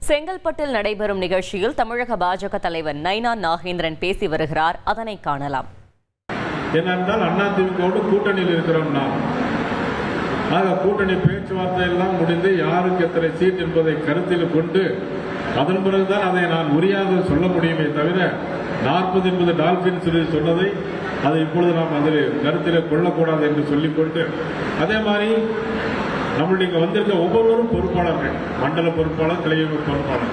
செங்கல்பட்டில் நடைபெறும் நிகழ்ச்சியில் தமிழக பாஜக தலைவர் நைனா நாகேந்திரன் பேசி வருகிறார். அதனை காணலாம். ஏனென்றால் அதிமுகவோடு கூட்டணியில் இருக்கிறோம். ஆக கூட்டணி பேச்சுவார்த்தை எல்லாம் முடிந்து யாருக்கு எத்தனை சீட் என்பதை கருத்தில் கொண்டு அதன் பிறகுதான் அதை நான் உரியாக சொல்ல முடியுமே தவிர 40 டால்பின் சொல்லி சொன்னதை அதை இப்பொழுது நாம் அதில் கருத்தில் கொள்ளக்கூடாது என்று சொல்லிக்கொண்டு, அதே மாதிரி நம்மளுடைய இங்கே வந்திருக்க ஒவ்வொருவரும் பொறுப்பாளர்கள், மண்டல பொறுப்பாளர், கிளையக பொறுப்பாளர்.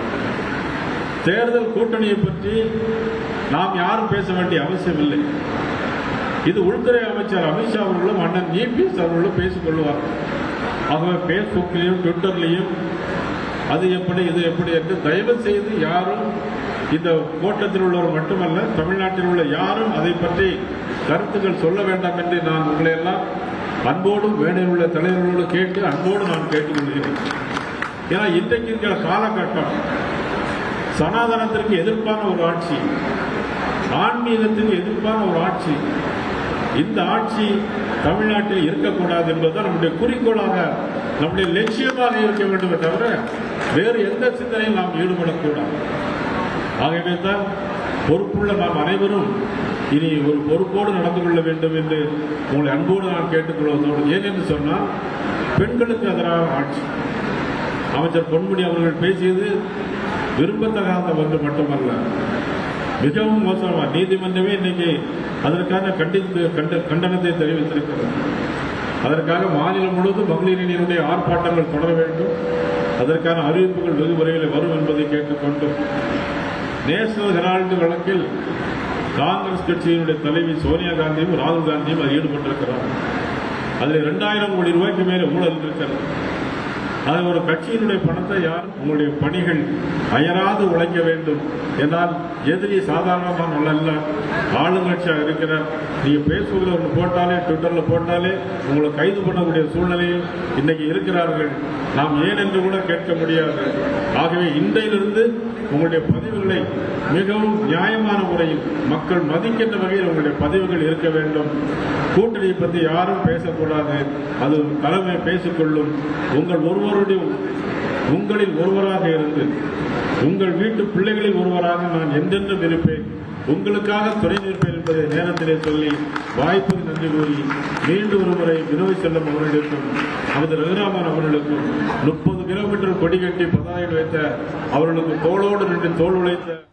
தேர்தல் கூட்டணியை பற்றி நாம் யாரும் பேச வேண்டிய அவசியம் இல்லை. இது உள்துறை அமைச்சர் அமித்ஷா அவர்களும் அண்ணன் EPS அவர்களும் பேசிக் கொள்வார்கள். ஆகவே பேஸ்புக்லையும் ட்விட்டர்லையும் அது எப்படி இது எப்படி என்று தயவு செய்து யாரும், இந்த கோட்டத்தில் உள்ளவர் மட்டுமல்ல தமிழ்நாட்டில் உள்ள யாரும் அதை பற்றி கருத்துக்கள் சொல்ல வேண்டாம் என்று நான் உங்களை எல்லாம் அன்போடும் வேணையில் உள்ள தலைவர்களோடு கேட்டு அன்போடு நான் கேட்டுக்கொள்கிறேன். ஏன்னா இன்றைக்கு இருக்கிற காலகட்டம் சனாதனத்திற்கு எதிர்ப்பான ஒரு ஆட்சி, ஆன்மீகத்திற்கு எதிர்ப்பான ஒரு ஆட்சி. இந்த ஆட்சி தமிழ்நாட்டில் இருக்கக்கூடாது என்பதுதான் நம்முடைய குறிக்கோளாக, நம்முடைய லட்சியமாக இருக்க வேண்டுமே தவிர வேறு எந்த சிந்தனையும் நாம் ஈடுபடக்கூடாது. ஆகவே தான் பொறுப்புள்ள நாம் அனைவரும் இனி ஒரு பொறுப்போடு நடந்து கொள்ள வேண்டும் என்று உங்களை அன்போடு நான் கேட்டுக்கொள்வதோடு, ஏனென்று சொன்னால் பெண்களுக்கு எதிராக ஆட்சி. அமைச்சர் பொன்முடி அவர்கள் பேசியது விரும்பத்தகாத ஒன்று மட்டுமல்ல, மிகவும் மோசமாக நீதிமன்றமே இன்னைக்கு அதற்கான கண்டனத்தை தெரிவித்திருக்கிறது. அதற்காக மாநிலம் முழுவதும் மகளிரினுடைய ஆர்ப்பாட்டங்கள் தொடர வேண்டும். அதற்கான அறிவிப்புகள் வெகு விரைவில் வரும் என்பதை கேட்டுக்கொண்டு, நேஷனல் ஹெரால்டு வழக்கில் காங்கிரஸ் கட்சியினுடைய தலைவி சோனியா காந்தியும் ராகுல் காந்தியும் அதில் ஈடுபட்டிருக்கிறார். அதில் 2000 கோடி ரூபாய்க்கு மேலே ஊழல் இருக்கிறது. அது ஒரு கட்சியினுடைய பணத்தை யாரும் உங்களுடைய பணிகள் அயராது உழைக்க வேண்டும் என்றால் எதிரி சாதாரணமான அல்ல, ஆளுங்கட்சியாக இருக்கிறார். நீங்கள் பேஸ்புக்கில் ஒன்று போட்டாலே ட்விட்டரில் போட்டாலே உங்களை கைது பண்ணக்கூடிய சூழ்நிலையில் இன்னைக்கு இருக்கிறார்கள். நாம் ஏன் என்று கூட கேட்க முடியாது. ஆகவே இன்றையிலிருந்து உங்களுடைய பதிவுகளை மிகவும் நியாயமான முறையில் மக்கள் மதிக்கின்ற வகையில் உங்களுடைய பதிவுகள் இருக்க வேண்டும். கூட்டணியை பற்றி யாரும் பேசக்கூடாது, அது தலைமை பேசிக்கொள்ளும். உங்களில் ஒருவராக இருந்து உங்கள் வீட்டு பிள்ளைகளில் ஒருவராக நான் என்றென்றும் இருப்பேன், உங்களுக்காக துணை நிற்பேன் என்பதை நேரத்திலே சொல்லி வாய்ப்புக்கு நன்றி கூறி மீண்டும் ஒரு முறை வினோய் செல்லும் அவர்களுக்கும் நமது ரகுராமன் அவர்களுக்கும் 30 கிலோமீட்டர் கொடி கட்டி பதாகைகள் வைத்த அவர்களுக்கு தோளோடு நின்று தோல் உழைத்த